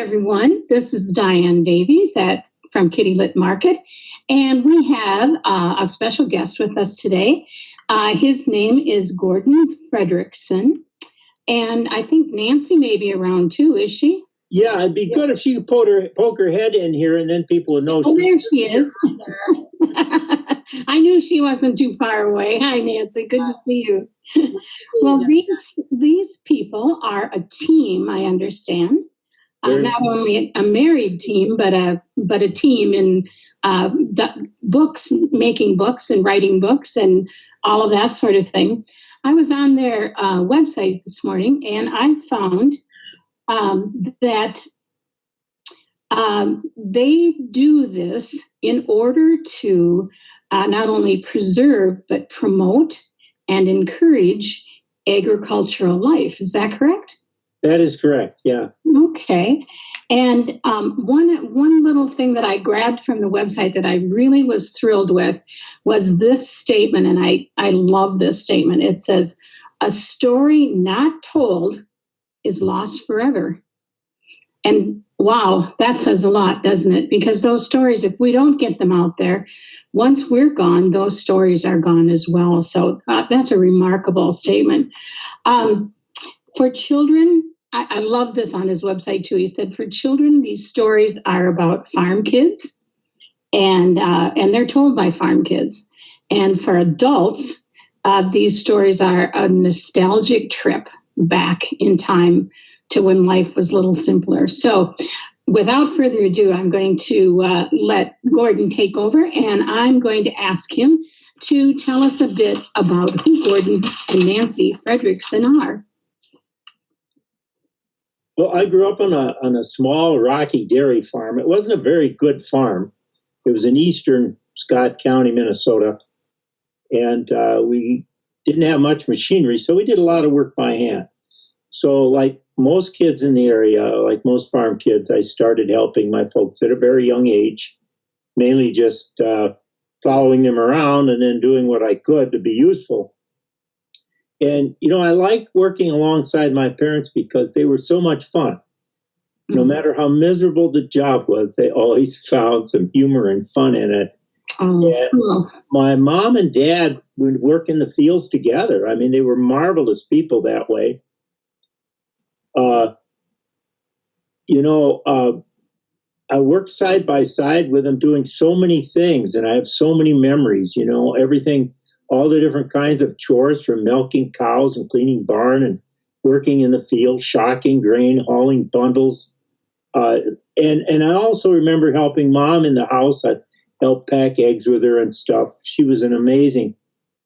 everyone. This is Diane Davies from Kiddie Lit Market, and we have a special guest with us today. His name is Gordon Fredrickson, and I think Nancy may be around too. Is she? Yeah, it'd be good if she could poke her head in here, and then people would know. Oh, there she is. I knew she wasn't too far away. Hi, Nancy. Good to see you. Well, these people are a team, I understand. Not only a married team, but a team in books, making books and writing books and all of that sort of thing. I was on their website this morning, and I found that they do this in order to not only preserve, but promote and encourage agricultural life. Is that correct? That is correct, yeah. Okay. And one little thing that I grabbed from the website that I really was thrilled with was this statement, and I love this statement. It says, "A story not told is lost forever." And wow, that says a lot, doesn't it? Because those stories, if we don't get them out there, once we're gone, those stories are gone as well. So that's a remarkable statement. For children, I love this on his website too. He said, for children, these stories are about farm kids, and they're told by farm kids. And for adults, these stories are a nostalgic trip back in time to when life was a little simpler. So without further ado, I'm going to let Gordon take over, and I'm going to ask him to tell us a bit about who Gordon and Nancy Fredrickson are. Well, I grew up on a small rocky dairy farm. It wasn't a very good farm. It was in eastern Scott County, Minnesota, and we didn't have much machinery, so we did a lot of work by hand. So like most kids in the area, like most farm kids, I started helping my folks at a very young age, mainly just following them around and then doing what I could to be useful. And, I liked working alongside my parents because they were so much fun. No matter how miserable the job was, they always found some humor and fun in it. Oh, my mom and dad would work in the fields together. I mean, they were marvelous people that way. I worked side by side with them doing so many things, and I have so many memories, everything, all the different kinds of chores, from milking cows and cleaning barn and working in the field, shocking grain, hauling bundles. And I also remember helping Mom in the house. I helped pack eggs with her and stuff. She was an amazing,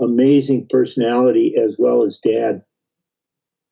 amazing personality, as well as Dad.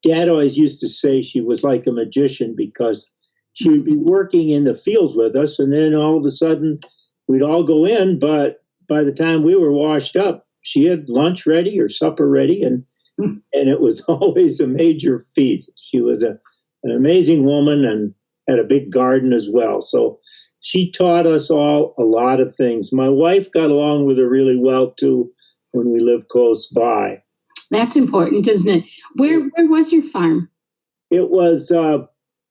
Dad always used to say she was like a magician, because she would be working in the fields with us, and then all of a sudden we'd all go in, but by the time we were washed up, she had lunch ready or supper ready, and it was always a major feast. She was an amazing woman and had a big garden as well. So she taught us all a lot of things. My wife got along with her really well too when we lived close by. That's important, isn't it? Where was your farm? It was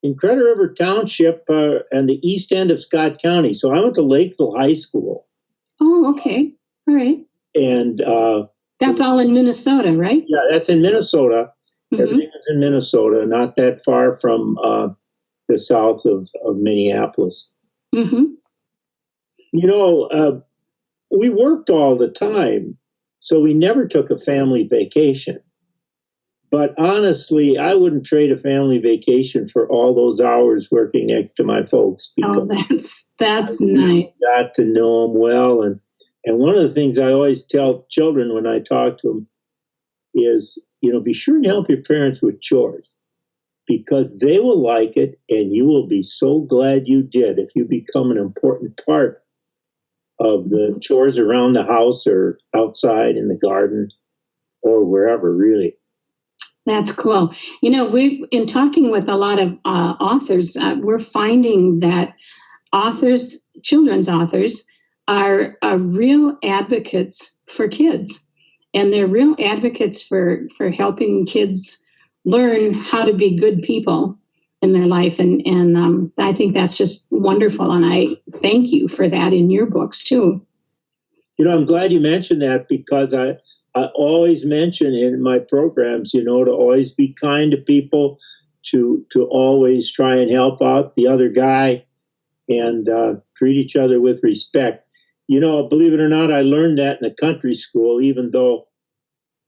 in Credit River Township and the east end of Scott County. So I went to Lakeville High School. Oh, okay. All right. And that's all in Minnesota, right? Yeah, that's in Minnesota. Mm-hmm. Everything is in Minnesota, not that far from the south of Minneapolis. Mm-hmm. We worked all the time, so we never took a family vacation. But honestly, I wouldn't trade a family vacation for all those hours working next to my folks. Oh, that's nice. Got to know them well. And one of the things I always tell children when I talk to them is, be sure and help your parents with chores, because they will like it, and you will be so glad you did if you become an important part of the chores around the house or outside in the garden or wherever, really. That's cool. In talking with a lot of authors, we're finding that children's authors, are real advocates for kids, and they're real advocates for helping kids learn how to be good people in their life. And I think that's just wonderful. And I thank you for that in your books too. I'm glad you mentioned that, because I always mention in my programs, to always be kind to people, to always try and help out the other guy, and treat each other with respect. Believe it or not, I learned that in a country school, even though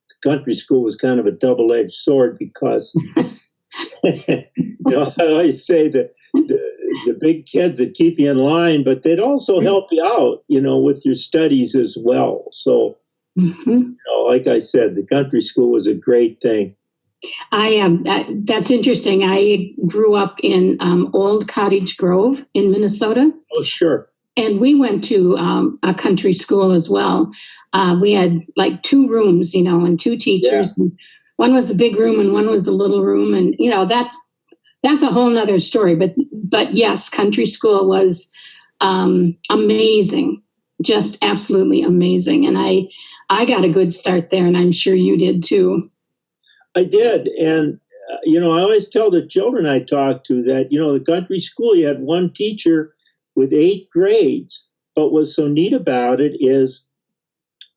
the country school was kind of a double-edged sword, because I always say that the big kids that keep you in line, but they'd also help you out, with your studies as well. So, like I said, the country school was a great thing. That's interesting. I grew up in Old Cottage Grove in Minnesota. Oh, sure. And we went to a country school as well. We had like 2 rooms, and 2 teachers. Yeah. And one was a big room and one was a little room. And, that's a whole nother story. But yes, country school was amazing, just absolutely amazing. And I got a good start there, and I'm sure you did too. I did. And, I always tell the children I talk to that, the country school, you had one teacher with 8 grades. But what's so neat about it is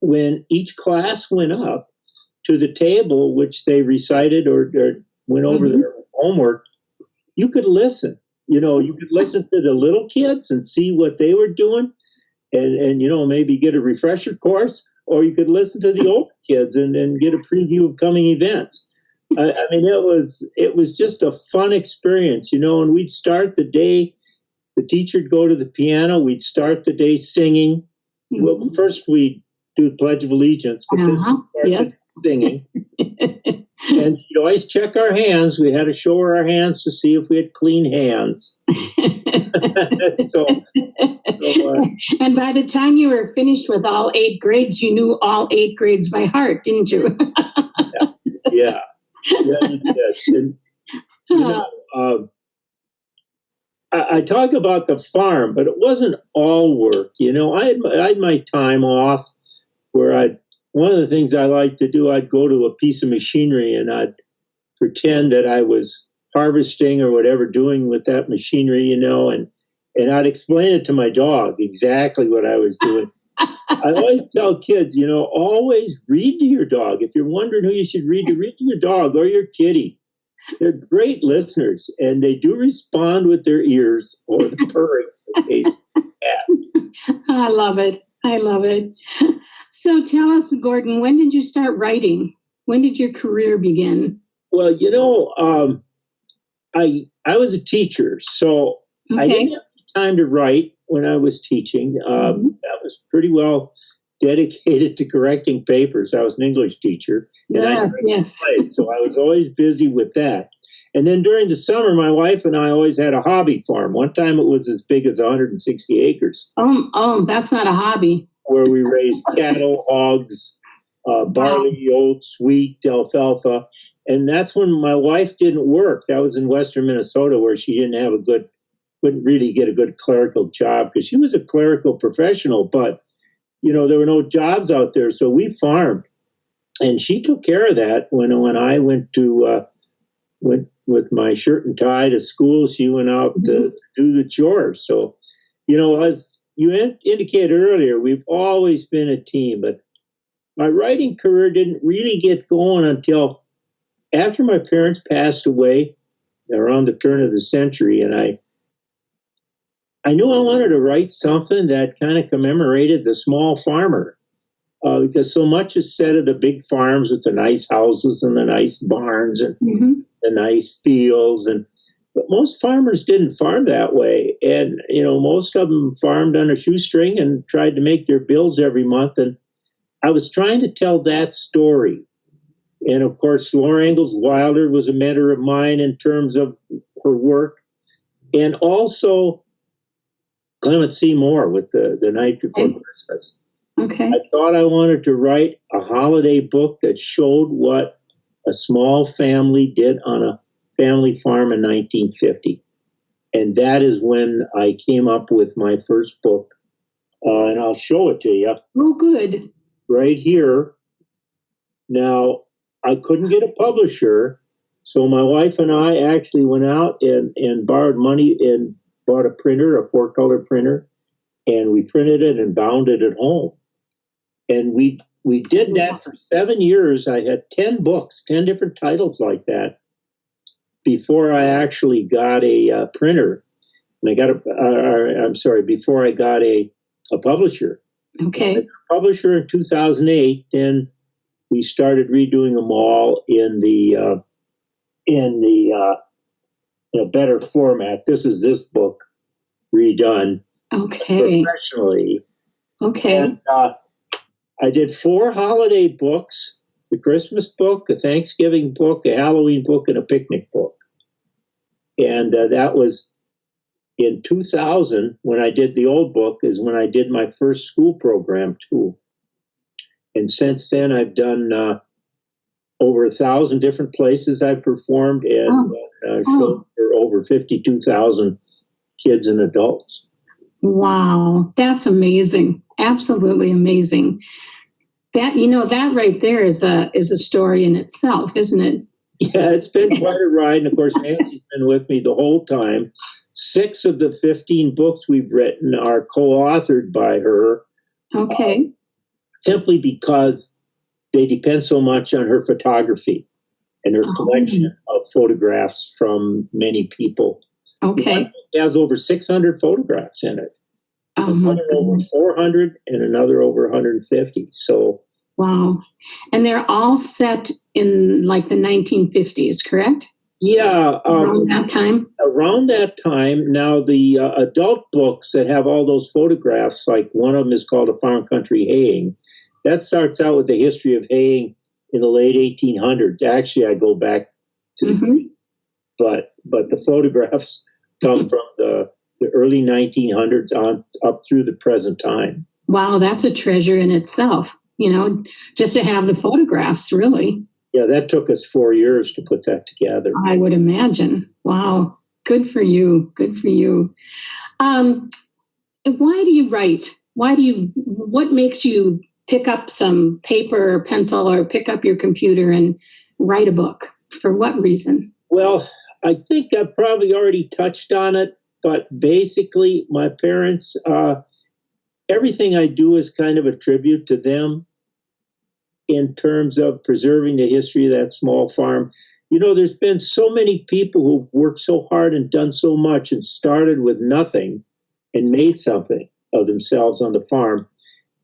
when each class went up to the table, which they recited or went over their homework, you could listen. You could listen to the little kids and see what they were doing, and maybe get a refresher course, or you could listen to the old kids and get a preview of coming events. I mean, it was just a fun experience, and we'd start the day, the teacher'd go to the piano, we'd start the day singing. Well, first we'd do the Pledge of Allegiance, but then we'd start singing. And she'd always check our hands. We had to show her our hands to see if we had clean hands. And by the time you were finished with all 8 grades, you knew all 8 grades by heart, didn't you? Yeah, you did. And, I talk about the farm, but it wasn't all work. I had my time off where one of the things I like to do, I'd go to a piece of machinery and I'd pretend that I was harvesting or whatever, doing with that machinery, and I'd explain it to my dog exactly what I was doing. I always tell kids, always read to your dog. If you're wondering who you should read to your dog or your kitty. They're great listeners, and they do respond with their ears or the purring in case. I love it. I love it. So tell us, Gordon, when did you start writing? When did your career begin? Well, I was a teacher, so I didn't have time to write when I was teaching. That was pretty well dedicated to correcting papers. I was an English teacher. Yes. So I was always busy with that. And then during the summer, my wife and I always had a hobby farm. One time it was as big as 160 acres. Oh, that's not a hobby. Where we raised cattle, hogs, barley, oats, wheat, alfalfa. And that's when my wife didn't work. That was in western Minnesota, where she couldn't really get a good clerical job, because she was a clerical professional, but there were no jobs out there. So we farmed. And she took care of that when I went with my shirt and tie to school. She went out to do the chores. So, as you indicated earlier, we've always been a team. But my writing career didn't really get going until after my parents passed away around the turn of the century. And I knew I wanted to write something that kind of commemorated the small farmer. Because so much is said of the big farms with the nice houses and the nice barns and the nice fields, but most farmers didn't farm that way. And most of them farmed on a shoestring and tried to make their bills every month. And I was trying to tell that story. And of course, Laura Ingalls Wilder was a mentor of mine in terms of her work, and also Clement C. Moore with the Night Before Christmas. Okay. I thought I wanted to write a holiday book that showed what a small family did on a family farm in 1950. And that is when I came up with my first book. And I'll show it to you. Oh, good. Right here. Now, I couldn't get a publisher, So my wife and I actually went out and borrowed money and bought a printer, a 4-color printer, and we printed it and bound it at home. And we did that for 7 years. I had 10 books, 10 different titles like that before I actually got a printer. And I got before I got a publisher. Okay. A publisher in 2008. Then we started redoing them all in a better format. This is this book redone professionally. Okay. And I did 4 holiday books: the Christmas book, a Thanksgiving book, a Halloween book, and a picnic book. And that was in 2000 when I did the old book, is when I did my first school program too. And since then, I've done over 1,000 different places I've performed, and shown for over 52,000 kids and adults. Wow, that's amazing! Absolutely amazing. That that right there is a story in itself, isn't it? Yeah, it's been quite a ride, and of course, Nancy's been with me the whole time. 6 of the 15 books we've written are co-authored by her. Okay. Simply because they depend so much on her photography and her collection of photographs from many people. Okay. It has over 600 photographs in it. Another over 400 and another over 150. So wow. And they're all set in like the 1950s, correct? Yeah. Around that time? Around that time. Now, the adult books that have all those photographs, like one of them is called A Farm Country Haying. That starts out with the history of haying in the late 1800s. Actually, I go back to but the photographs come from the early 1900s on up through the present time. Wow, that's a treasure in itself, just to have the photographs, really. Yeah, that took us 4 years to put that together. I would imagine. Wow, good for you. Good for you. Why do you write? What makes you pick up some paper or pencil or pick up your computer and write a book? For what reason? Well, I think I probably already touched on it, but basically my parents, everything I do is kind of a tribute to them in terms of preserving the history of that small farm. There's been so many people who've worked so hard and done so much and started with nothing and made something of themselves on the farm.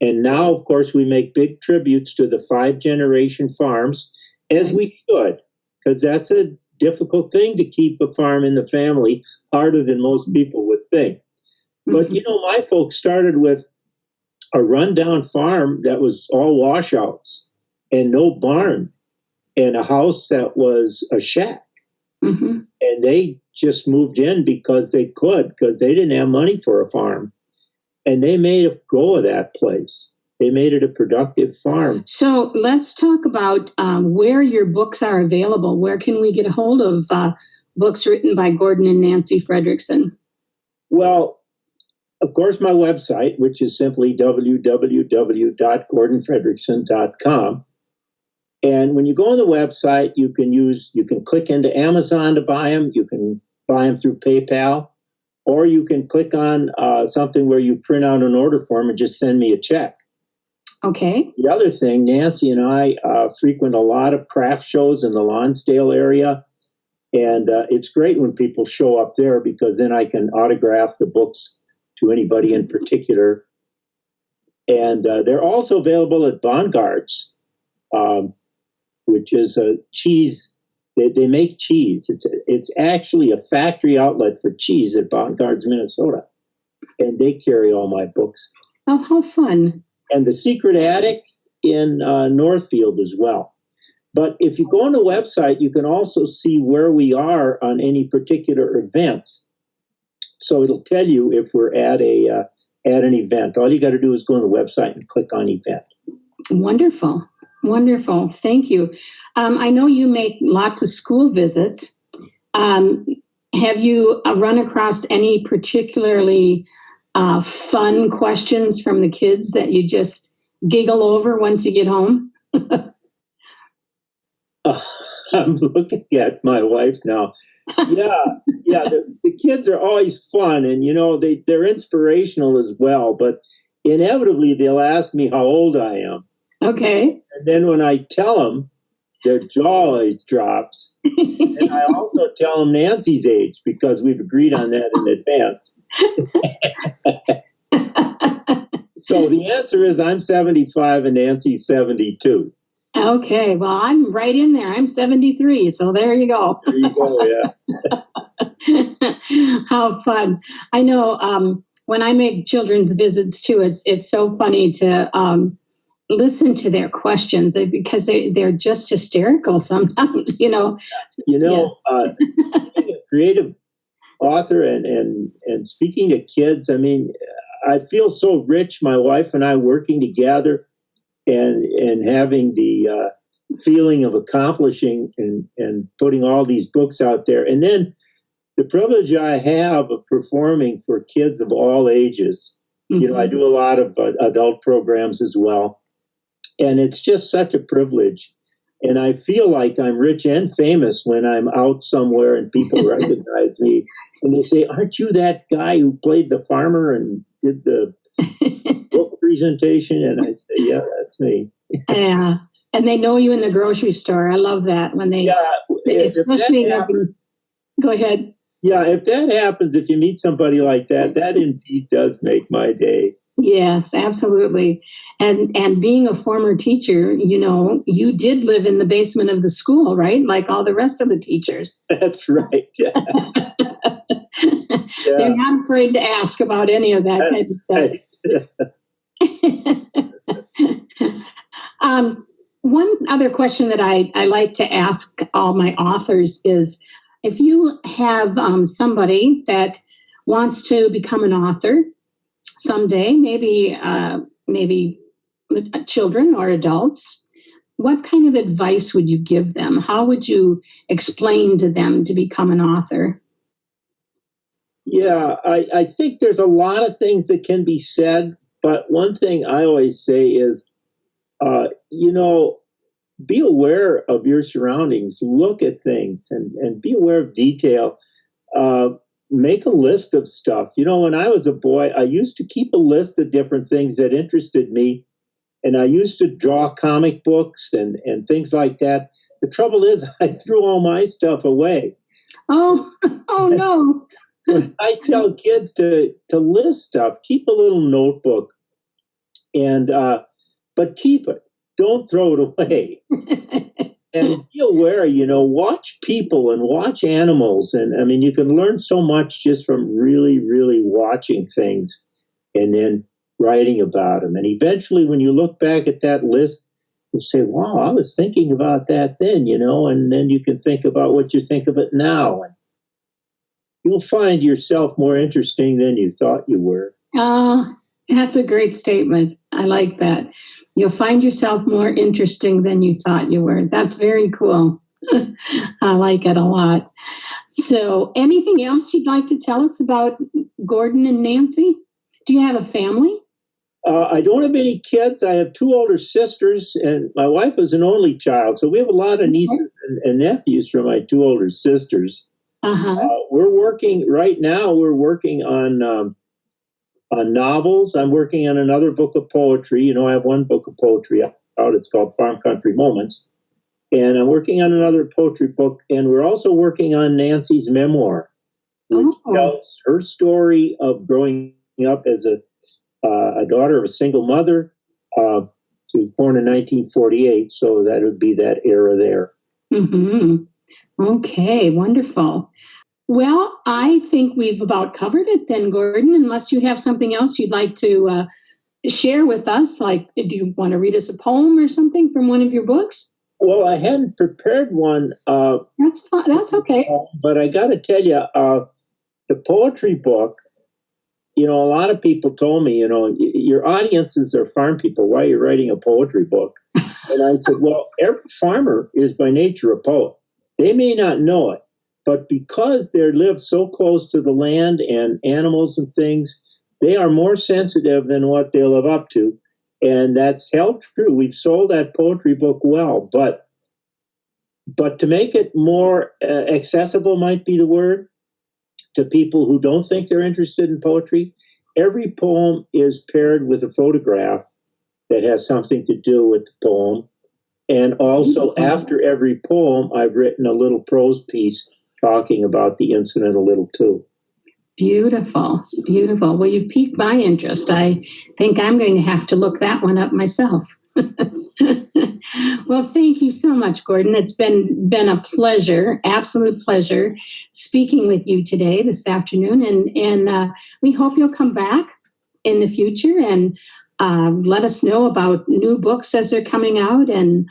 And now, of course, we make big tributes to the 5-generation farms, as we should, because that's a difficult thing to keep a farm in the family, harder than most people would think. But, my folks started with a rundown farm that was all washouts and no barn and a house that was a shack. And they just moved in because they could, because they didn't have money for a farm. And they made a go of that place. They made it a productive farm. So let's talk about where your books are available. Where can we get a hold of books written by Gordon and Nancy Fredrickson? Well, of course, my website, which is simply www.gordonfredrickson.com. And when you go on the website, you can click into Amazon to buy them. You can buy them through PayPal, or you can click on something where you print out an order form and just send me a check. Okay. The other thing, Nancy and I frequent a lot of craft shows in the Lonsdale area. And it's great when people show up there, because then I can autograph the books to anybody in particular. And they're also available at Bongards, which is a cheese. They make cheese. It's actually a factory outlet for cheese at Bongards, Minnesota. And they carry all my books. Oh, how fun. And the Secret Attic in Northfield as well. But if you go on the website, you can also see where we are on any particular events. So it'll tell you if we're at an event. All you got to do is go on the website and click on event. Wonderful. Wonderful. Thank you. I know you make lots of school visits. Have you run across any particularly fun questions from the kids that you just giggle over once you get home? I'm looking at my wife now. Yeah, yeah. The kids are always fun, and they're inspirational as well. But inevitably, they'll ask me how old I am, Okay. and then when I tell them, their jaw always drops. And I also tell them Nancy's age because we've agreed on that in advance. So the answer is I'm 75 and Nancy's 72. Okay, well, I'm right in there. I'm 73, so there you go. There you go, yeah. How fun. I know when I make children's visits too, it's so funny to listen to their questions because they're just hysterical sometimes, Being a creative author and speaking to kids, I mean, I feel so rich, my wife and I working together and having the feeling of accomplishing and putting all these books out there. And then the privilege I have of performing for kids of all ages. Mm-hmm. I do a lot of adult programs as well. And it's just such a privilege. And I feel like I'm rich and famous when I'm out somewhere and people recognize me. And they say, aren't you that guy who played the farmer and did the book presentation? And I say, yeah, that's me. Yeah. And they know you in the grocery store. I love that when they, especially, go ahead. Yeah, if that happens, if you meet somebody like that, that indeed does make my day. Yes, absolutely. And being a former teacher, you did live in the basement of the school, right? Like all the rest of the teachers. That's right. Yeah. They're not afraid to ask about any of that kind of stuff. One other question that I like to ask all my authors is, if you have somebody that wants to become an author someday, maybe children or adults, what kind of advice would you give them? How would you explain to them to become an author? Yeah, I think there's a lot of things that can be said, but one thing I always say is, be aware of your surroundings, look at things and be aware of detail. Make a list of stuff. When I was a boy, I used to keep a list of different things that interested me. And I used to draw comic books and things like that. The trouble is I threw all my stuff away. Oh no. I tell kids to list stuff, keep a little notebook but keep it. Don't throw it away. And be aware, watch people and watch animals. And I mean, you can learn so much just from really, really watching things and then writing about them. And eventually, when you look back at that list, you say, wow, I was thinking about that then, and then you can think about what you think of it now. And you'll find yourself more interesting than you thought you were. That's a great statement. I like that. You'll find yourself more interesting than you thought you were. That's very cool. I like it a lot. So, anything else you'd like to tell us about Gordon and Nancy? Do you have a family? I don't have any kids. I have two older sisters, and my wife was an only child. So we have a lot of nieces and nephews from my two older sisters. We're working on novels. I'm working on another book of poetry. I have one book of poetry out. It's called Farm Country Moments. And I'm working on another poetry book. And we're also working on Nancy's memoir, which tells her story of growing up as a daughter of a single mother. She was born in 1948. So that would be that era there. Mm-hmm. Okay, wonderful. Well, I think we've about covered it then, Gordon, unless you have something else you'd like to share with us. Like, do you want to read us a poem or something from one of your books? Well, I hadn't prepared one. That's fine. That's okay. But I got to tell you, the poetry book, a lot of people told me, your audiences are farm people. Why are you writing a poetry book? And I said, well, every farmer is by nature a poet. They may not know it. But because they live so close to the land and animals and things, they are more sensitive than what they live up to. And that's held true. We've sold that poetry book well. But but to make it more accessible might be the word to people who don't think they're interested in poetry. Every poem is paired with a photograph that has something to do with the poem. And also, after every poem, I've written a little prose piece talking about the incident a little too. Beautiful, beautiful. Well, you've piqued my interest. I think I'm going to have to look that one up myself. Well, thank you so much, Gordon. It's been a pleasure, absolute pleasure, speaking with you today, this afternoon, and we hope you'll come back in the future and let us know about new books as they're coming out, and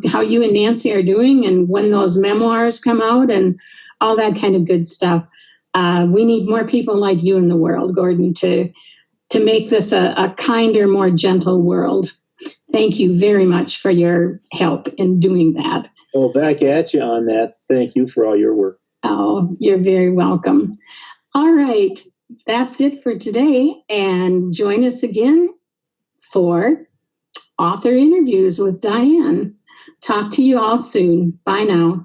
how you and Nancy are doing, and when those memoirs come out, and all that kind of good stuff. We need more people like you in the world, Gordon, to make this a kinder, more gentle world. Thank you very much for your help in doing that. Well, back at you on that. Thank you for all your work. Oh, you're very welcome. All right. That's it for today. And join us again for author interviews with Diane. Talk to you all soon. Bye now.